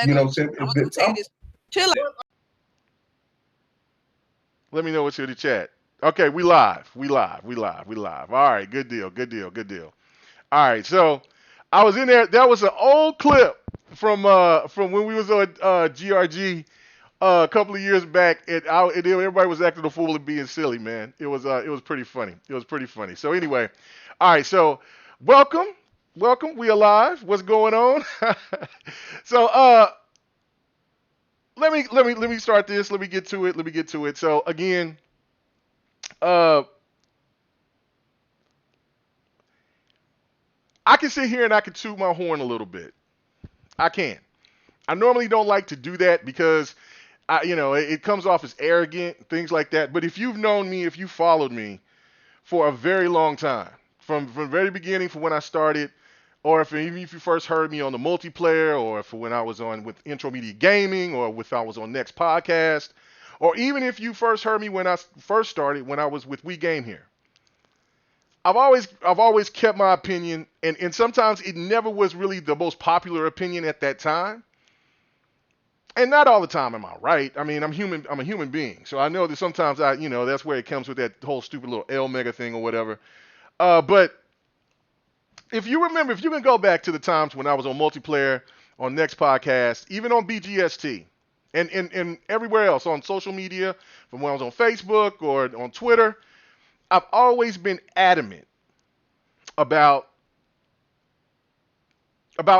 You know what I'm saying? I'm gonna tell you this. Chill out. Let me know what's in the chat. Okay, we live. All right, good deal. All right, so I was in there. That was an old clip from when we was on GRG a couple of years back, and everybody was acting a fool and being silly, man. It was pretty funny. So anyway, all right, so welcome. We alive. What's going on? So let me start this. Let me get to it. So again, uh I can sit here and I can toot my horn a little bit. I can. I normally don't like to do that because it comes off as arrogant, things like that. But if you've known me, if you followed me for a very long time, from the very beginning, from when I started, or even if you first heard me on the multiplayer, or for when I was on with Intro Media Gaming, or if I was on Next Podcast, or even if you first heard me when I first started, when I was with We Game Here. I've always kept my opinion, and sometimes it never was really the most popular opinion at that time. And not all the time am I right. I mean, I'm a human being. So I know that sometimes that's where it comes with that whole stupid little L mega thing or whatever. But if you remember, if you can go back to the times when I was on multiplayer, on Next Podcast, even on BGST, and everywhere else on social media, from when I was on Facebook or on Twitter, I've always been adamant about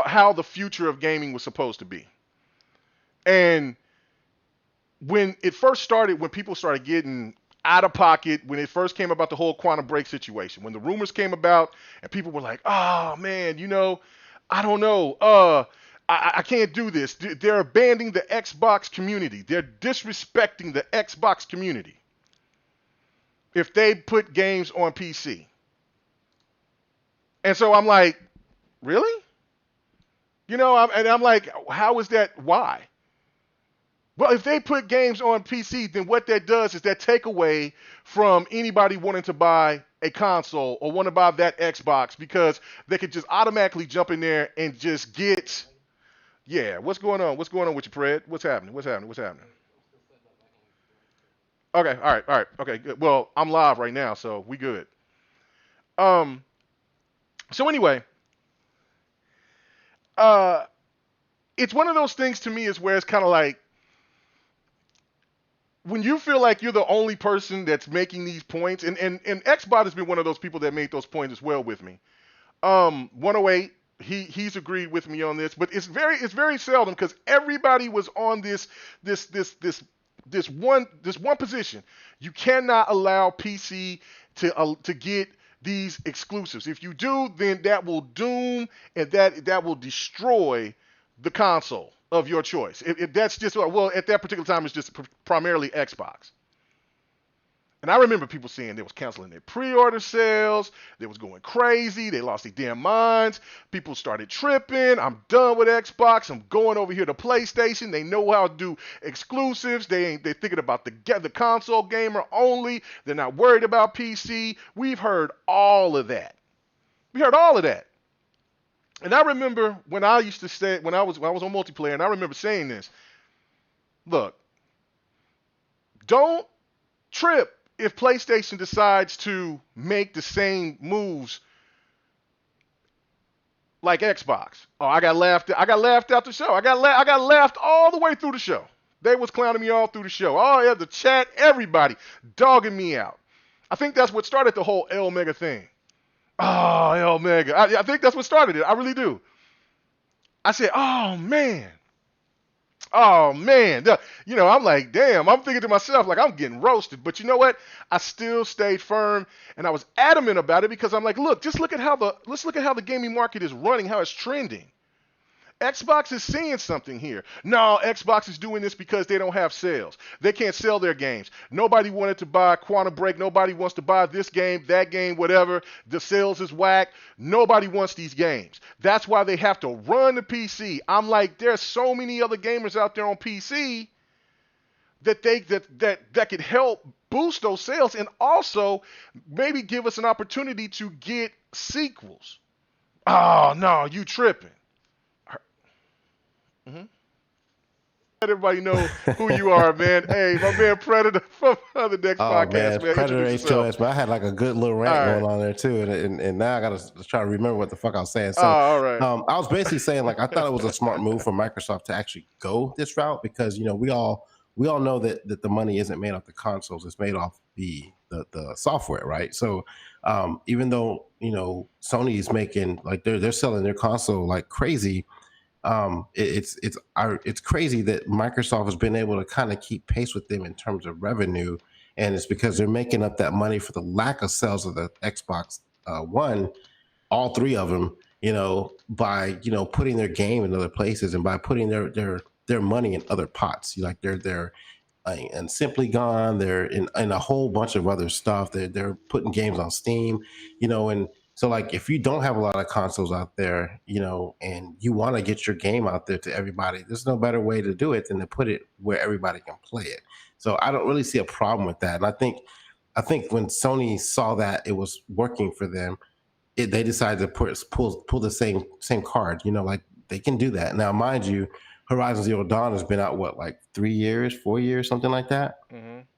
how the future of gaming was supposed to be. And when it first started, when people started getting out of pocket, when it first came about the whole quantum break situation, when the rumors came about and people were like, oh man, I don't know, I can't do this. They're abandoning the Xbox community. They're disrespecting the Xbox community if they put games on PC. And so I'm like, really? I'm like, how is that? Why? Well, if they put games on PC, then what that does is that take away from anybody wanting to buy a console or want to buy that Xbox, because they could just automatically jump in there and just get, yeah, what's going on? What's going on with you, Pred? What's happening? Okay, all right, okay, good. Well, I'm live right now, so we good. So anyway, it's one of those things to me is where it's kind of like, when you feel like you're the only person that's making these points, and Xbot has been one of those people that made those points as well with me. 108, he's agreed with me on this, but it's very seldom, because everybody was on this one position. You cannot allow PC to get these exclusives. If you do, then that will doom and that will destroy the console of your choice. If that's just, well, at that particular time, it's just primarily Xbox. And I remember people saying they was canceling their pre-order sales. They was going crazy. They lost their damn minds. People started tripping. I'm done with Xbox. I'm going over here to PlayStation. They know how to do exclusives. They're thinking about the console gamer only. They're not worried about PC. We've heard all of that. And I remember when I used to say, when I was on multiplayer, and I remember saying this. Look, don't trip if PlayStation decides to make the same moves like Xbox. Oh, I got laughed out the show. I got laughed all the way through the show. They was clowning me all through the show. Oh yeah, the chat, everybody dogging me out. I think that's what started the whole L Mega thing. Oh, L Mega. I think that's what started it. I really do. I said, oh man. I'm like, damn, I'm thinking to myself, like, I'm getting roasted. But you know what? I still stayed firm, and I was adamant about it, because I'm like, look, let's look at how the gaming market is running, how it's trending. Xbox is seeing something here. No, Xbox is doing this because they don't have sales. They can't sell their games. Nobody wanted to buy Quantum Break. Nobody wants to buy this game, that game, whatever. The sales is whack. Nobody wants these games. That's why they have to run the PC. I'm like, there's so many other gamers out there on PC that could help boost those sales, and also maybe give us an opportunity to get sequels. Oh no, you tripping. Mm-hmm. Let everybody know who you are, man. Hey, my man Predator from the next Oh podcast, man, man. Predator Introduce yourself. HOS. But I had like a good little All rant going right. on there too, and now I gotta try to remember what the fuck I was saying. Oh, So, all right. I was basically saying like I thought it was a smart move for Microsoft to actually go this route because we all know that the money isn't made off the consoles; it's made off the software, right? So, even though Sony is making like they're selling their console like crazy, it's crazy that Microsoft has been able to kind of keep pace with them in terms of revenue, and it's because they're making up that money for the lack of sales of the Xbox One, all three of them, by putting their game in other places and by putting their money in other pots. Like they're and Simply Gone. They're in a whole bunch of other stuff. They're putting games on Steam, and so like if you don't have a lot of consoles out there, and you want to get your game out there to everybody, there's no better way to do it than to put it where everybody can play it. So I don't really see a problem with that. And I think when Sony saw that it was working for them, they decided to pull the same card. Like they can do that now. Mind you, Horizon Zero Dawn has been out what, like 3 years, 4 years, something like that,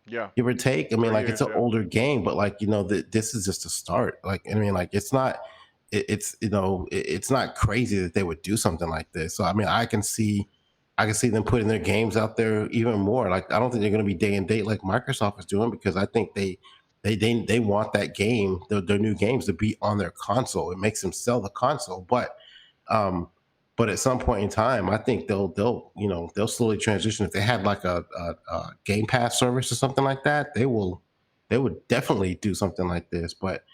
Yeah. give or take. I mean, Three like it's years. an Yeah. older game, but like this is just a start. Like I mean, like it's not. It's it's not crazy that they would do something like this. So I mean, I can see them putting their games out there even more. Like I don't think they're going to be day and date like Microsoft is doing because I think they want that game, their new games, to be on their console. It makes them sell the console, um, but at some point in time, I think they'll slowly transition. If they had like a Game Pass service or something like that, they would definitely do something like this. But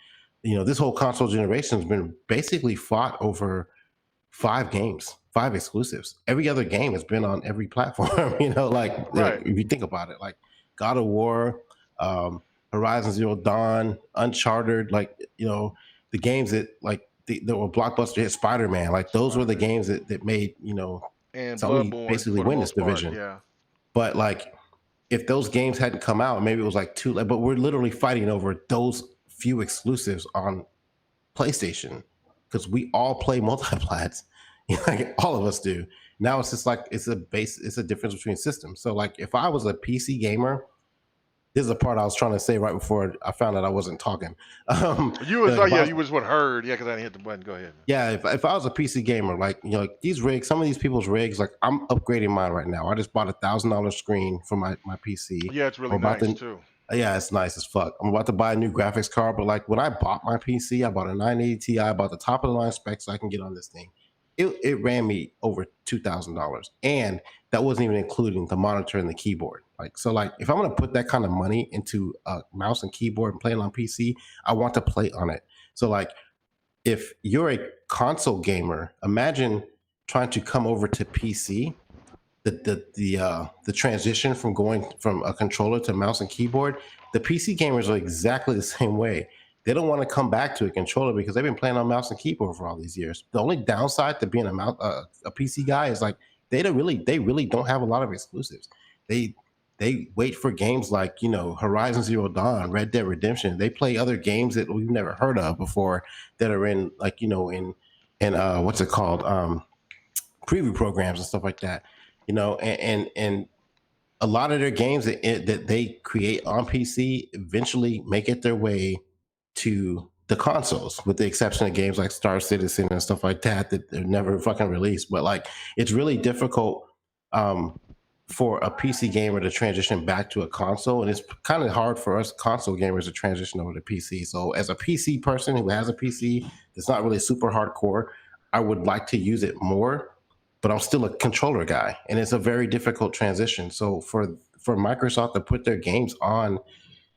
this whole console generation has been basically fought over five exclusives. Every other game has been on every platform. Right. If you think about it, like God of War, um, Horizon Zero Dawn, Uncharted, like the games that were blockbuster hit, Spider Man, like those were the Spider-Man. games that made And Sony Bloodborne basically for the win this most part. division. Yeah. But like if those games hadn't come out, maybe it was like too late. But we're literally fighting over those few exclusives on PlayStation because we all play multiplats. Like all of us do. Now it's just like it's a difference between systems. So like if I was a PC gamer, this is the part I was trying to say right before I found out I wasn't talking. You was Like if I yeah. was, You was what heard. Yeah, because I didn't hit the button. Go ahead. yeah, if I was a PC gamer, like like these rigs, some of these people's rigs, like I'm upgrading mine right now. I just bought $1,000 screen for my PC. Yeah, it's I'm really about nice to too. Yeah, it's nice as fuck. I'm about to buy a new graphics card, but like when I bought my PC, I bought a 980 Ti, I bought the top of the line specs so I can get on this thing. It ran me over $2,000, and that wasn't even including the monitor and the keyboard. Like so, like if I'm gonna put that kind of money into a mouse and keyboard and play it on PC, I want to play on it. So like if you're a console gamer, imagine trying to come over to PC, the transition from going from a controller to mouse and keyboard. The PC gamers are exactly the same way. They don't want to come back to a controller because they've been playing on mouse and keyboard for all these years. The only downside to being a PC guy is like they really don't have a lot of exclusives. They wait for games like Horizon Zero Dawn, Red Dead Redemption. They play other games that we've never heard of before that are in like in what's it called, preview programs and stuff like that. And a lot of their games that they create on PC eventually make it their way to the consoles, with the exception of games like Star Citizen and stuff like that they're never fucking released. But like, it's really difficult um, for a PC gamer to transition back to a console, and it's kind of hard for us console gamers to transition over to PC. So, as a PC person who has a PC that's not really super hardcore, I would like to use it more, but I'm still a controller guy, and it's a very difficult transition. So for Microsoft to put their games on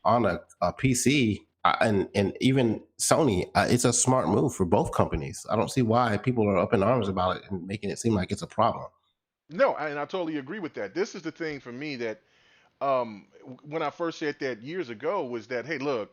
a PC, and even Sony, it's a smart move for both companies. I don't see why people are up in arms about it and making it seem like it's a problem. No, and I totally agree with that. This is the thing for me that when I first said that years ago was that, hey, look,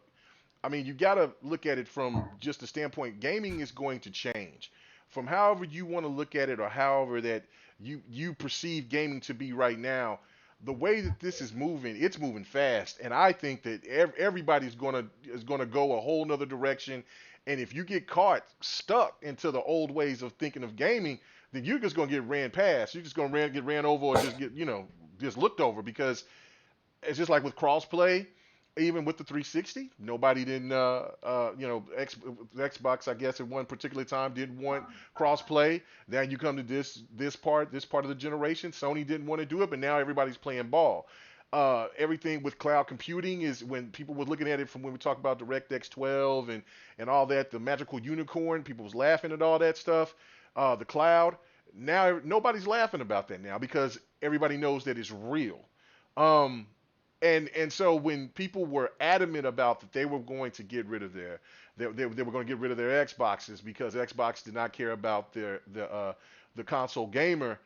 I mean, you got to look at it from just the standpoint gaming is going to change. From however you want to look at it or however that you perceive gaming to be right now, the way that this is moving, it's moving fast, and I think that everybody's going to go a whole nother direction. And if you get caught stuck into the old ways of thinking of gaming, then you're just gonna get ran past. You're just gonna get ran over or just get just looked over because it's just like with crossplay. Even with the 360, nobody didn't, the Xbox, I guess, at one particular time didn't want crossplay. Now you come to this part of the generation, Sony didn't want to do it, but now everybody's playing ball. Everything with cloud computing is when people were looking at it from when we talk about DirectX 12 and all that, the magical unicorn, people was laughing at all that stuff. The cloud, now nobody's laughing about that now because everybody knows that it's real. Um, and so when people were adamant about that they were going to get rid of they were going to get rid of their Xboxes because Xbox did not care about the console gamer.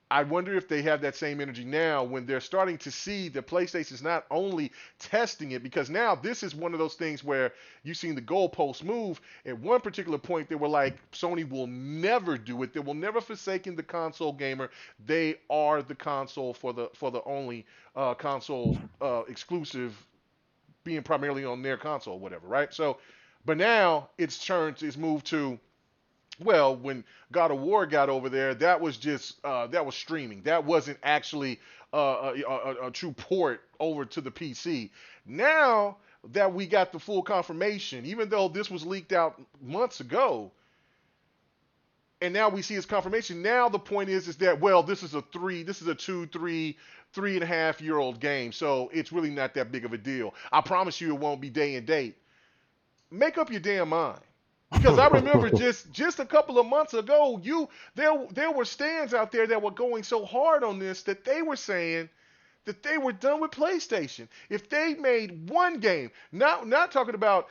I wonder if they have that same energy now when they're starting to see that PlayStation's not only testing it, because now this is one of those things where you've seen the goalposts move. At one particular point, they were like, Sony will never do it. They will never forsaken the console gamer. They are the console for the only console exclusive, being primarily on their console, or whatever, right? So, but now it's moved to, well, when God of War got over there, that was just that was streaming. That wasn't actually a true port over to the PC. Now that we got the full confirmation, even though this was leaked out months ago, and now we see its confirmation. Now the point is that, well, this is a 2, 3, 3.5-year-old game, so it's really not that big of a deal. I promise you, it won't be day and date. Make up your damn mind. Because I remember just a couple of months ago, there were stands out there that were going so hard on this that they were saying that they were done with PlayStation. If they made one game, not talking about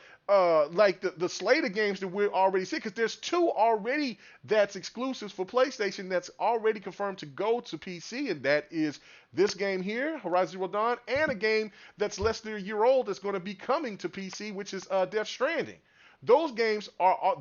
like the slate of games that we're already seeing, because there's 2 already that's exclusives for PlayStation that's already confirmed to go to PC, and that is this game here, Horizon Zero Dawn, and a game that's less than a year old that's going to be coming to PC, which is Death Stranding. Those games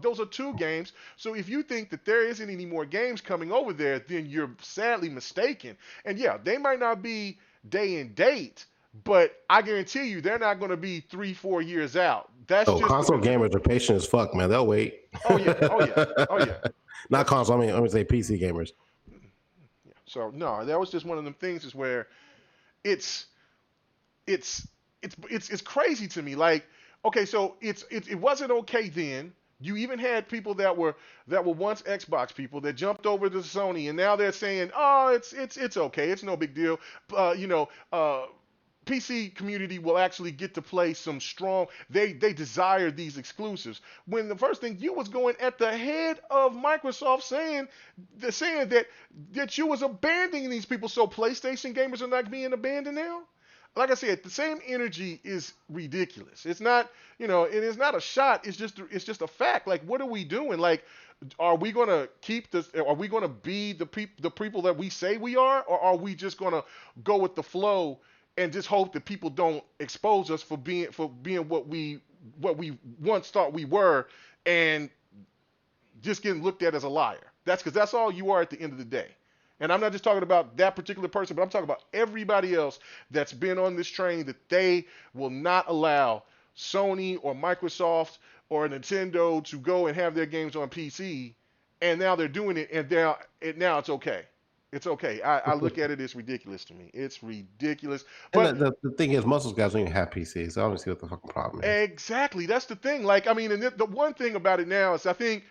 those are 2 games. So if you think that there isn't any more games coming over there, then you're sadly mistaken. And yeah, they might not be day and date, but I guarantee you they're not going to be 3-4 years out. That's just console gamers are patient as fuck, man. They'll wait. Oh yeah. Not console. I mean, say PC gamers. Yeah. So no, that was just one of them things is where it's crazy to me. Like, okay, so it wasn't okay then. You even had people that were once Xbox people that jumped over to Sony, and now they're saying, "Oh, it's okay, it's no big deal." PC community will actually get to play some strong. They desire these exclusives. When the first thing you was going at the head of Microsoft saying that you was abandoning these people, so PlayStation gamers are not being abandoned now. Like I said, the same energy is ridiculous. It's not, it is not a shot. It's just a fact. Like, what are we doing? Like, are we going to keep this? Are we going to be the people that we say we are, or are we just going to go with the flow and just hope that people don't expose us for being what we once thought we were, and just getting looked at as a liar? That's all you are at the end of the day. And I'm not just talking about that particular person, but I'm talking about everybody else that's been on this train, that they will not allow Sony or Microsoft or Nintendo to go and have their games on PC. And now they're doing it, and now it's okay. It's okay. I look at it, it's ridiculous to me. It's ridiculous. But And the thing is, most of those guys don't even have PCs, so I don't see what the fucking problem is. Exactly. That's the thing. Like, I mean, and the one thing about it now is I think,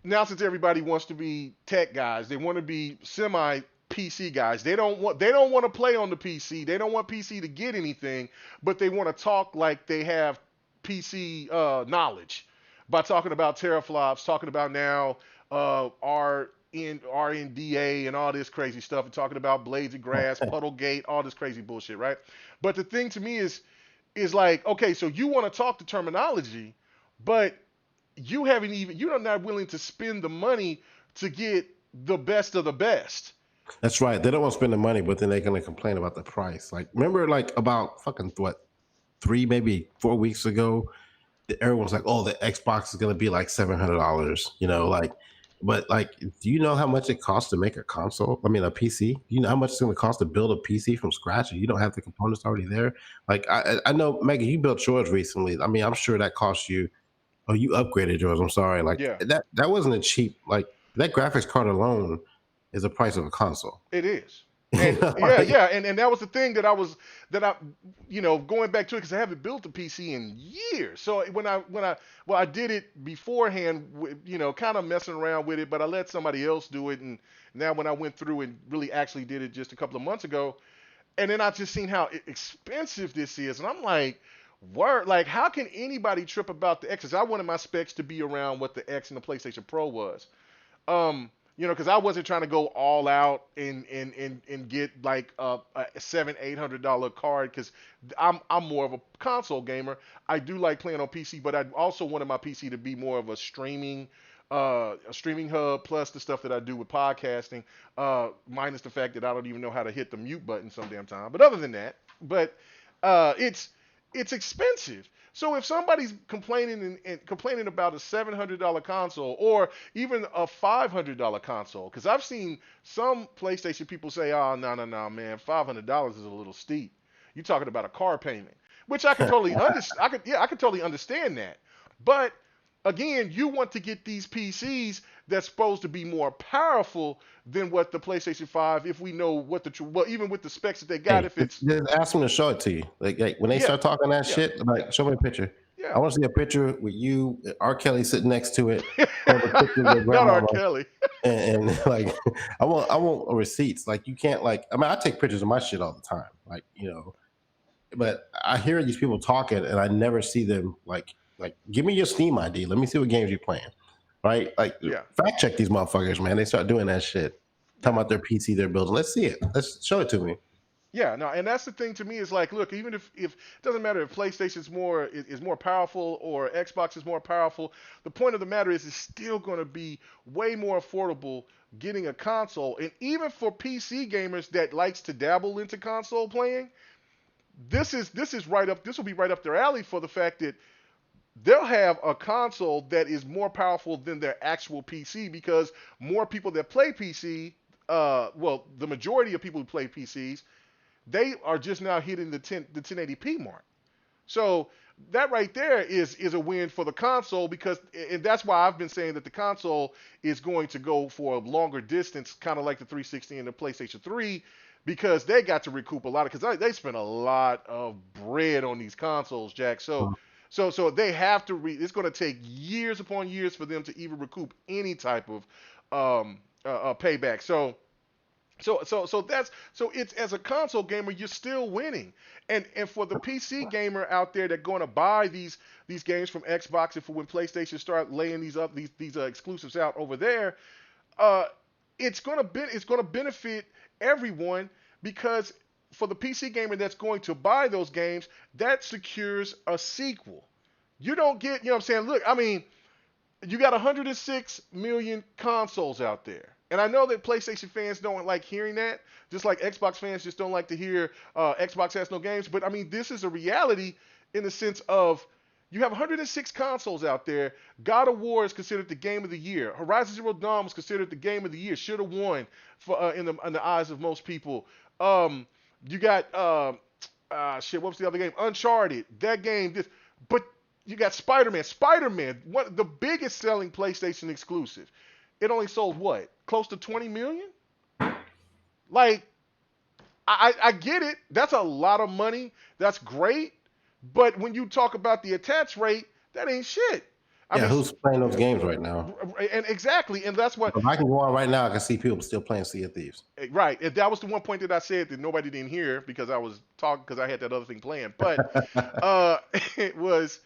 now since everybody wants to be tech guys, they want to be semi PC guys. They don't want to play on the PC. They don't want PC to get anything, but they want to talk like they have PC knowledge by talking about teraflops, talking about now RNDA and all this crazy stuff, and talking about blades of grass, Puddlegate, all this crazy bullshit, right? But the thing to me is like, okay, so you want to talk the terminology, but you're not willing to spend the money to get the best of the best. That's right. They don't want to spend the money, but then they're going to complain about the price. Like, remember, like, about fucking 3, maybe 4 weeks ago, everyone's like, "Oh, the Xbox is going to be like $700." But like, do you know how much it costs to make a console? I mean, a PC. Do you know how much it's going to cost to build a PC from scratch? You don't have the components already there. Like, I know, Megan, you built yours recently. I mean, I'm sure that cost you. Oh, you upgraded yours. I'm sorry. Like, Yeah. that wasn't a cheap, like, That graphics card alone is the price of a console. It is. You And know, yeah, yeah, and that was the thing that I going back to it because I haven't built a PC in years. So I did it beforehand, kind of messing around with it, but I let somebody else do it, and now when I went through and really actually did it just a couple of months ago, and then I just seen how expensive this is, and I'm like, word, like how can anybody trip about the X? 'Cause I wanted my specs to be around what the X and the PlayStation Pro was. Because I wasn't trying to go all out and get like a $700-800 card because I'm more of a console gamer. I do like playing on PC, but I also wanted my PC to be more of a streaming hub plus the stuff that I do with podcasting, minus the fact that I don't even know how to hit the mute button some damn time. But other than that, but it's expensive. So if somebody's complaining complaining about a $700 console or even a $500 console, because I've seen some PlayStation people say, "Oh, no, man, $500 is a little steep. You're talking about a car payment," which I can totally understand. I could totally understand that. But again, you want to get these PCs that's supposed to be more powerful than what the PlayStation 5. If we know what even with the specs that they got, hey, if it's just ask them to show it to you. Like when they yeah, start talking that yeah, shit, yeah, like show me a picture. yeah. I want to see a picture with you, R. Kelly sitting next to it, or the picture of your Not R. grandmama, Kelly. and like I want receipts. Like you can't like. I mean, I take pictures of my shit all the time. Like but I hear these people talking, and I never see them like. Give me your Steam ID. Let me see what games you're playing. Right? Like Yeah, fact check these motherfuckers, man. They start doing that shit. Talking yeah. about their PC they're building. Let's see it. Let's show it to me. Yeah, no, and that's the thing to me is like, look, even if it doesn't matter if PlayStation's is more powerful or Xbox is more powerful, the point of the matter is it's still going to be way more affordable getting a console. And even for PC gamers that likes to dabble into console playing, this will be right up their alley for the fact that they'll have a console that is more powerful than their actual PC because more people that play PC, the majority of people who play PCs they are just now hitting the 1080p mark. So that right there is a win for the console because and that's why I've been saying that the console is going to go for a longer distance, kind of like the 360 and the PlayStation 3, because they got to recoup a lot of because they spent a lot of bread on these consoles, Jack. So they have to. It's going to take years upon years for them to even recoup any type of payback. So it's as a console gamer, you're still winning. And for the PC gamer out there that going to buy these games from Xbox and for when PlayStation start laying these exclusives out over there, uh, it's gonna benefit everyone because for the PC gamer that's going to buy those games, that secures a sequel. You don't get, what I'm saying? Look, I mean, you got 106 million consoles out there. And I know that PlayStation fans don't like hearing that, just like Xbox fans just don't like to hear Xbox has no games. But I mean, this is a reality in the sense of you have 106 consoles out there. God of War is considered the game of the year. Horizon Zero Dawn was considered the game of the year. Should have won for in the eyes of most people. You got what was the other game? Uncharted. That game. But you got Spider-Man. Spider-Man, one the biggest selling PlayStation exclusive. It only sold what? Close to 20 million? Like, I get it. That's a lot of money. That's great. But when you talk about the attach rate, that ain't shit. I Yeah, mean, who's playing those games right now? and exactly, and that's what If I can go on right now, I can see people still playing Sea of Thieves. right. And that was the one point that I said that nobody didn't hear because I was talking because I had that other thing playing. But uh, it was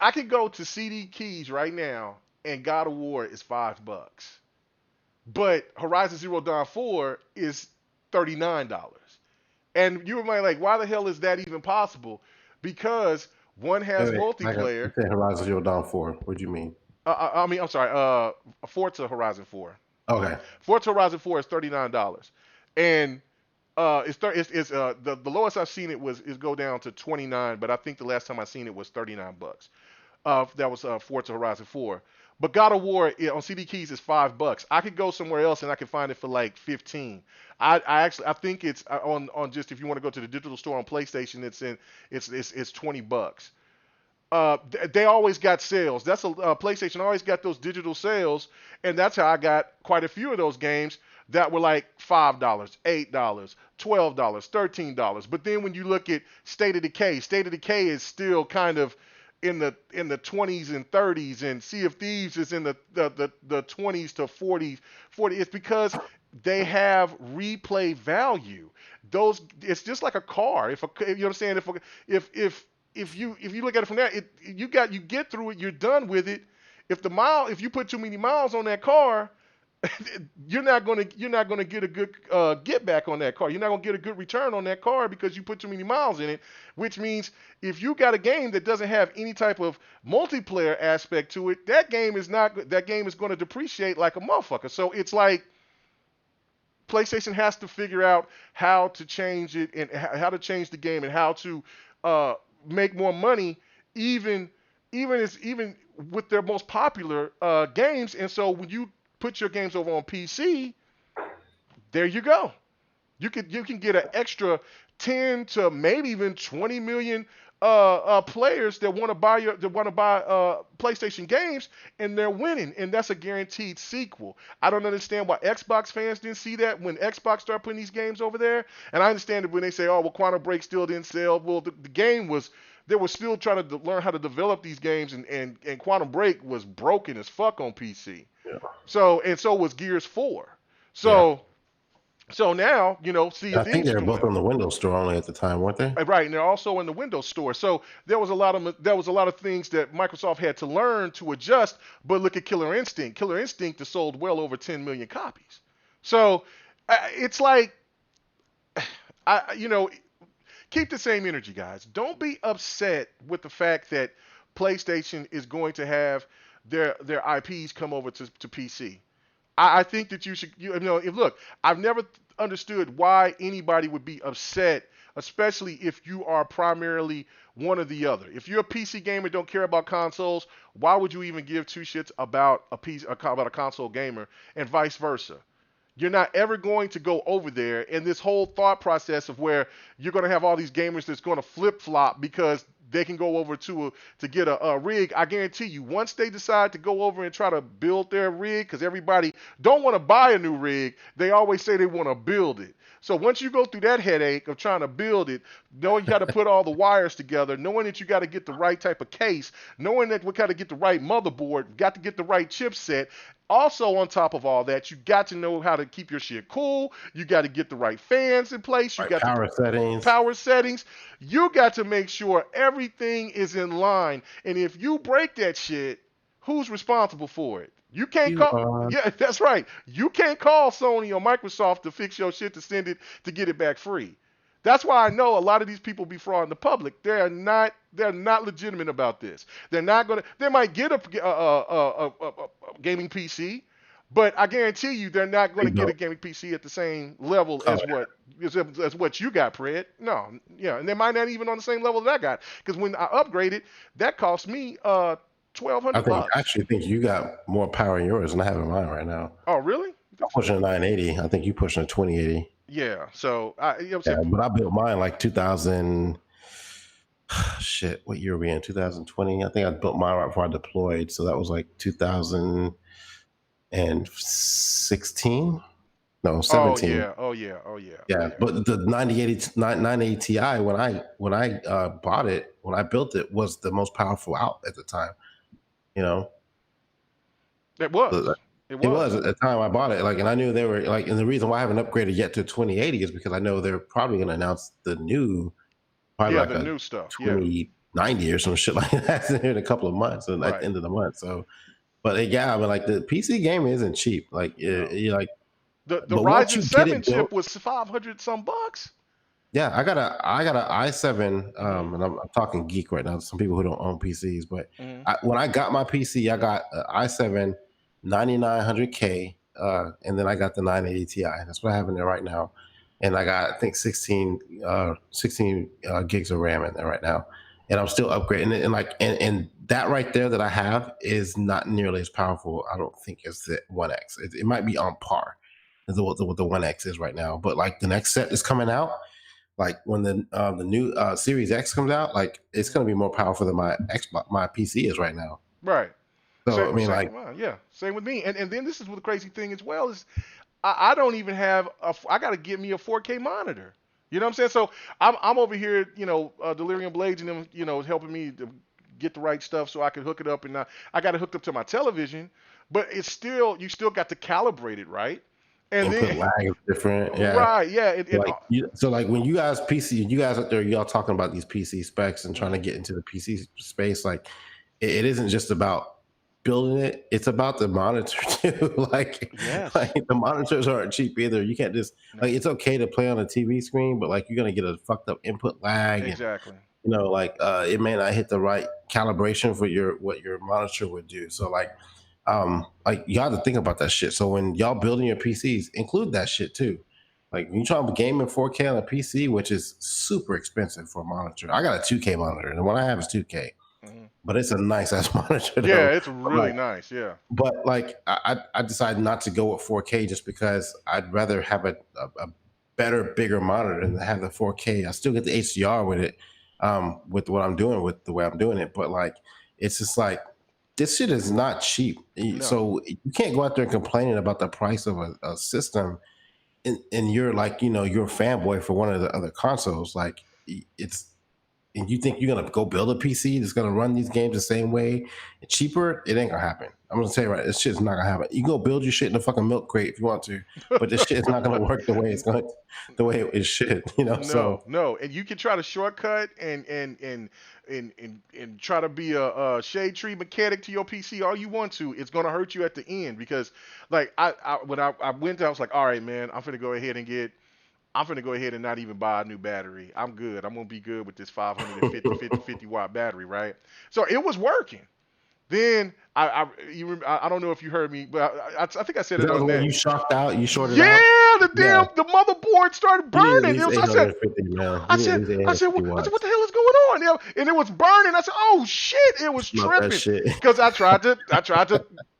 I could go to CD Keys right now and God of War is $5. But Horizon Zero Dawn 4 is $39. And you might like, why the hell is that even possible? Because one has You multiplayer. said Horizon Zero Dawn 4. What do you mean? I'm sorry. Forza Horizon 4. Okay. Forza Horizon 4 is $39, and the lowest I've seen it is go down to 29, but I think the last time I seen it was $39. That was Forza Horizon 4. But God of War on CD Keys is $5. I could go somewhere else and I could find it for like 15. I think it's on just if you want to go to the digital store on PlayStation, it's $20. they always got sales. That's a PlayStation always got those digital sales, and that's how I got quite a few of those games that were like $5, $8, $12, $13. But then when you look at State of Decay is still kind of in the 20s and 30s, and Sea of Thieves is in the 20s to 40. It's because they have replay value. Those it's just like a car. If you know what I'm saying, if you look at it from that, you get through it, you're done with it. If you put too many miles on that car, you're not gonna get a good get back on that car. You're not gonna get a good return on that car because you put too many miles in it. Which means if you got a game that doesn't have any type of multiplayer aspect to it, that game is going to depreciate like a motherfucker. So it's like PlayStation has to figure out how to change it and how to change the game and how to make more money, even even with their most popular games. And so when you put your games over on PC, there you go. You can get an extra 10 to maybe even 20 million players that want to buy PlayStation games, and they're winning, and that's a guaranteed sequel. I don't understand why Xbox fans didn't see that when Xbox started putting these games over there, and I understand it when they say, "Oh, well, Quantum Break still didn't sell." Well, the game was. They were still trying to learn how to develop these games, and Quantum Break was broken as fuck on PC. Yeah. So was Gears 4. Yeah. So now, Sea I of think Thieves they is were doing both on the Windows Store only at the time, weren't they? right, and they're also in the Windows Store. So there was a lot of things that Microsoft had to learn to adjust. But look at Killer Instinct. Killer Instinct has sold well over 10 million copies. So it's like, keep the same energy, guys. Don't be upset with the fact that PlayStation is going to have their IPs come over to PC. I think that you should, look, I've never understood why anybody would be upset, especially if you are primarily one or the other. If you're a PC gamer, don't care about consoles, why would you even give two shits about about a console gamer, and vice versa? You're not ever going to go over there, and this whole thought process of where you're going to have all these gamers that's going to flip flop because they can go over to get a rig. I guarantee you, once they decide to go over and try to build their rig, because everybody don't want to buy a new rig, they always say they want to build it. So once you go through that headache of trying to build it, knowing you got to put all the wires together, knowing that you got to get the right type of case, knowing that we got to get the right motherboard, got to get the right chipset. Also, on top of all that, you got to know how to keep your shit cool. You got to get the right fans in place. You got Power settings. Power settings. You got to make sure everything is in line. And if you break that shit, who's responsible for it? You can't call. Yeah, that's right. You can't call Sony or Microsoft to fix your shit to get it back free. That's why I know a lot of these people be frauding the public. They're not legitimate about this. They're not gonna. They might get a gaming PC, but I guarantee you they're not going to get a gaming PC at the same level as what you got, Pred. No, yeah, and they might not even on the same level that I got. Because when I upgraded, that cost me $1,200. I actually think you got more power in yours than I have in mine right now. Oh, really? I'm pushing a 980. I think you pushing a 2080. Yeah. So but I built mine like 2000. Shit, what year are we in? 2020. I think I built mine right before I deployed, so that was like 2016. No, 17. Oh yeah. Yeah, but the 980 Ti when I bought it, when I built it, was the most powerful out at the time. It was. It was at the time I bought it. And I knew they were and the reason why I haven't upgraded yet to 2080 is because I know they're probably going to announce the new, the new stuff, 2090 or some shit like that in a couple of months, at the end of the month. So, but the PC game isn't cheap. The Ryzen 7 chip was $500 some bucks. Yeah, I got a i7, and I'm talking geek right now. Some people who don't own PCs, but when I got my PC, I got an i7 9900K, and then I got the 980 Ti. That's what I have in there right now, and I got, I think, 16 gigs of RAM in there right now, and I'm still upgrading it. And that right there that I have is not nearly as powerful, I don't think, as the One X. It might be on par with what the One X is right now, but the next set is coming out. like when the new Series X comes out, like it's gonna be more powerful than my Xbox, my PC is right now. Right. So I mean, Same like, with mine. Yeah. Same with me. And then this is what the crazy thing as well is I don't even have I got to get me a 4K monitor. You know what I'm saying? So I'm over here, Delirium Blades and them, helping me to get the right stuff so I can hook it up, and I got it hooked up to my television, but it's still you still got to calibrate it, right? And input then lag is different. Yeah. right, yeah, So like when you guys PC, you guys out there, y'all talking about these PC specs and trying to mhm. get into the PC space, like it isn't just about building it; it's about the monitor too. like Yes. the monitors aren't cheap either. You can't just like No. it's okay to play on a TV screen, but like you're gonna get a fucked up input lag, and Exactly. it may not hit the right calibration for what your monitor would do. So like you have to think about that shit. So when y'all building your PCs, include that shit too. Like when you try to game in 4K on a PC, which is super expensive for a monitor. I got a 2K monitor, and the one I have is 2K, Mhm. but it's a nice ass monitor Yeah, though. it's But really nice. Yeah. I decided not to go with 4K just because I'd rather have a better, bigger monitor than have the 4K. I still get the HDR with it, with what I'm doing with the way I'm doing it. But like, it's just like this shit is not cheap. No. So you can't go out there and complaining about the price of a system, and you're like, you're a fanboy for one of the other consoles. Like it's and you think you're gonna go build a PC that's gonna run these games the same way, cheaper, it ain't gonna happen. I'm gonna tell you right, this shit's not gonna happen. You can go build your shit in a fucking milk crate if you want to, but this shit is not gonna work the way it should, No, So no, and you can try to shortcut and try to be a shade tree mechanic to your PC all you want to. It's gonna hurt you at the end because, like, when I went, I was like, all right, man, I'm gonna go ahead and not even buy a new battery. I'm good. I'm gonna be good with this 50 watt battery, right? So it was working. Then I don't know if you heard me, but I think I said it that was on when that. you shocked out, you shorted out. Yeah, Yeah, the motherboard started you need at burning. least I said, 850, man. I You need at said, least I said, 850 what watts. the hell is going on? And it was burning. I said, oh shit, it was Smelt that tripping shit. because I tried to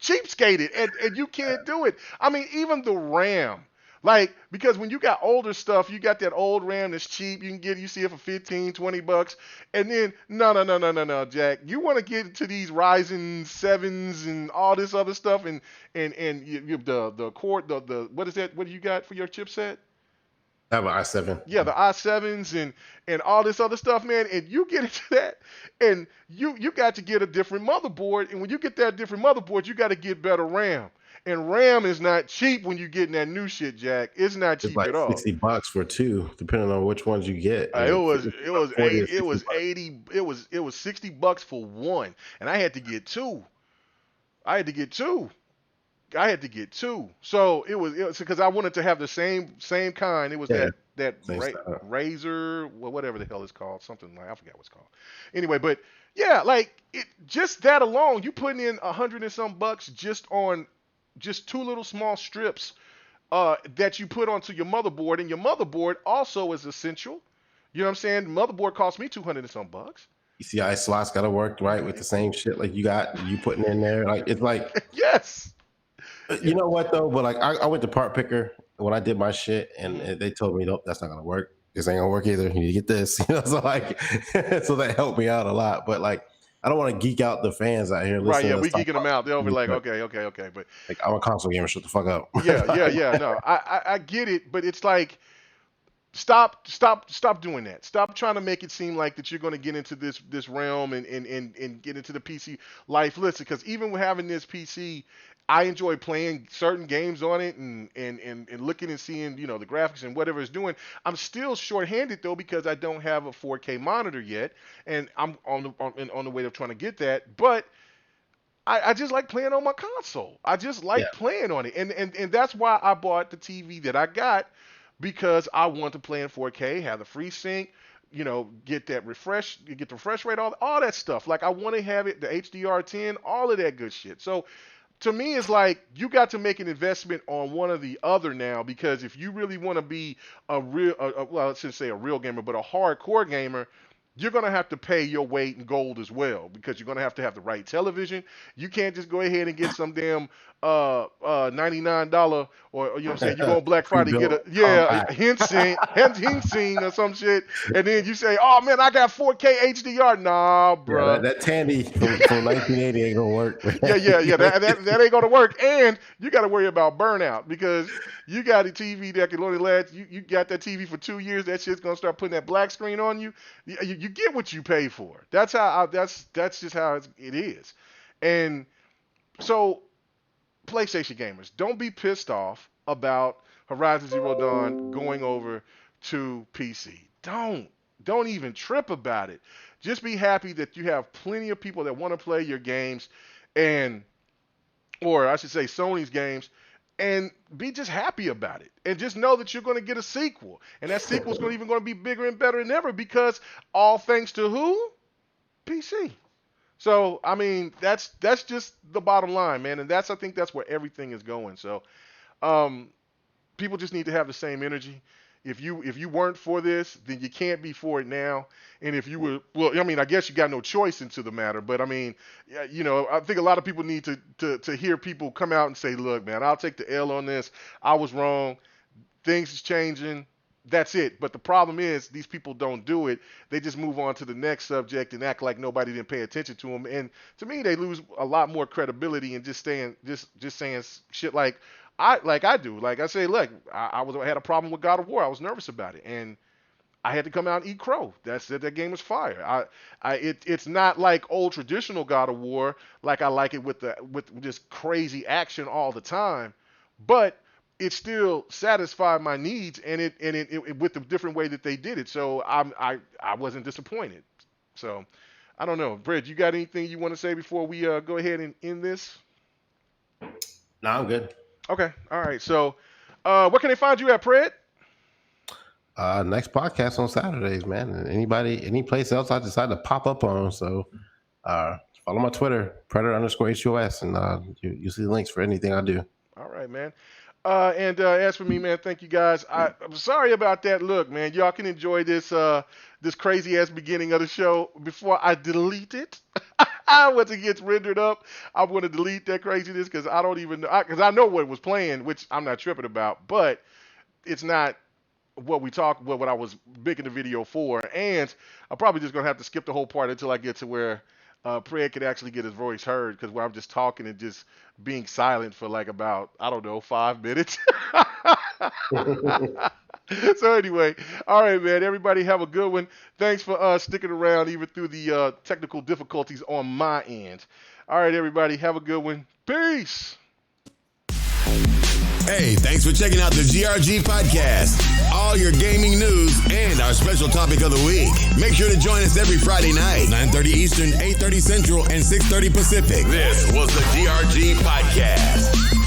cheapskate it, and you can't do it. I mean, even the RAM. Like, because when you got older stuff, you got that old RAM that's cheap. You see it for 15, $20. And then, no, Jack. You want to get into these Ryzen 7s and all this other stuff, and the core, what is that? What do you got for your chipset? I have an i7. Yeah, the i7s and all this other stuff, man. And you get into that, and you got to get a different motherboard. And when you get that different motherboard, you got to get better RAM. And RAM is not cheap when you get in that new shit, Jack. It's not It's cheap like at all. $60 for two, depending on which ones you get. It Like was it's it was 40 or 80 it 60 was bucks. 80 it was $60 for one, and I had to get two. I had to get two. I had to get two. So it was because I wanted to have the same kind. It was Yeah, that same stuff. razor, well, whatever the hell it's called, something like I forgot what it's called. Anyway, but yeah, like it just that alone, you putting in 100 and some bucks just on just two little small strips that you put onto your motherboard, and your motherboard also is essential. You know what I'm saying? Motherboard cost me 200 and some bucks. PCI slots got to work right with the same shit like you putting in there. Like it's like Yes. you Yeah. know what though, but like I went to Part Picker when I did my shit, and Hmm. they told me nope, that's not gonna work. This ain't gonna work either. You need to get this, So like, so that helped me out a lot. But like, I don't want to geek out the fans out here Right. listening Yeah. to us We talk geeking them about out. They'll be PCs, like, but okay. But like I'm a console gamer. Shut the fuck up. yeah. No, I get it, but it's like stop doing that. Stop trying to make it seem like that you're going to get into this realm and get into the PC life. Listen, because even with having this PC, I enjoy playing certain games on it and looking and seeing the graphics and whatever it's doing. I'm still short-handed though because I don't have a 4K monitor yet, and I'm on the way of trying to get that. But I just like playing on my console. I just Yeah, like playing on it, and that's why I bought the TV that I got because I want to play in 4K, have the free sync, get that refresh, get the refresh rate, all that stuff. Like I want to have it, the HDR10, all of that good shit. So to me, it's like you got to make an investment on one or the other now because if you really want to be a real, well, I shouldn't say a real gamer, but a hardcore gamer, you're going to have to pay your weight in gold as well, because you're going to have the right television. You can't just go ahead and get some damn $99, or you know what I'm saying, you go on Black Friday, get a Hensing or some shit, and then you say, oh man, I got 4K HDR. Nah, bro. Yeah, that Tandy from 1980 ain't gonna work. yeah. That ain't gonna work, and you got to worry about burnout, because you got a TV that can only last. You got that TV for 2 years. That shit's gonna start putting that black screen on you. You get what you pay for. That's how. That's just how it is. And so, PlayStation gamers, don't be pissed off about Horizon Zero Dawn going over to PC. Don't even trip about it. Just be happy that you have plenty of people that want to play your games, or I should say Sony's games, and be just happy about it. And just know that you're going to get a sequel. And that sequel's going to be bigger and better than ever, because all thanks to who? PC. So, I mean, that's just the bottom line, man. And I think that's where everything is going. So, people just need to have the same energy. If you weren't for this, then you can't be for it now. And if you were, well, I mean, I guess you got no choice into the matter. But I mean, you know, I think a lot of people need to hear people come out and say, look, man, I'll take the L on this. I was wrong. Things is changing. That's it. But the problem is, these people don't do it. They just move on to the next subject and act like nobody didn't pay attention to them. And to me, they lose a lot more credibility and just saying shit like I do. Like I say, look, I had a problem with God of War. I was nervous about it, and I had to come out and eat crow. That game was fire. It's not like old traditional God of War, like I like it with just crazy action all the time, but it still satisfied my needs, and it with the different way that they did it. So I wasn't disappointed. So I don't know, Brett, you got anything you want to say before we go ahead and end this? No, I'm good. Okay, all right. So where can they find you at, Pred? Next podcast on Saturdays, man. And any place else I decide to pop up on. So follow my Twitter, Predator_HOS, and you see the links for anything I do. All right, man. And as for me, man, thank you guys. I'm sorry about that. Look, man, y'all can enjoy this crazy ass beginning of the show before I delete it. Once it gets rendered up, I'm going to delete that craziness, because I don't even know, because I know what was playing, which I'm not tripping about, but it's not what I was making the video for. And I'm probably just going to have to skip the whole part until I get to where Pred could actually get his voice heard, because where I'm just talking and just being silent for like about, I don't know, 5 minutes. So anyway, all right, man, everybody have a good one. Thanks for sticking around even through the technical difficulties on my end. All right, everybody, have a good one. Peace. Hey, thanks for checking out the GRG podcast. All your gaming news and our special topic of the week. Make sure to join us every Friday night, 9:30 Eastern, 8:30 Central, and 6:30 Pacific. This was the GRG podcast.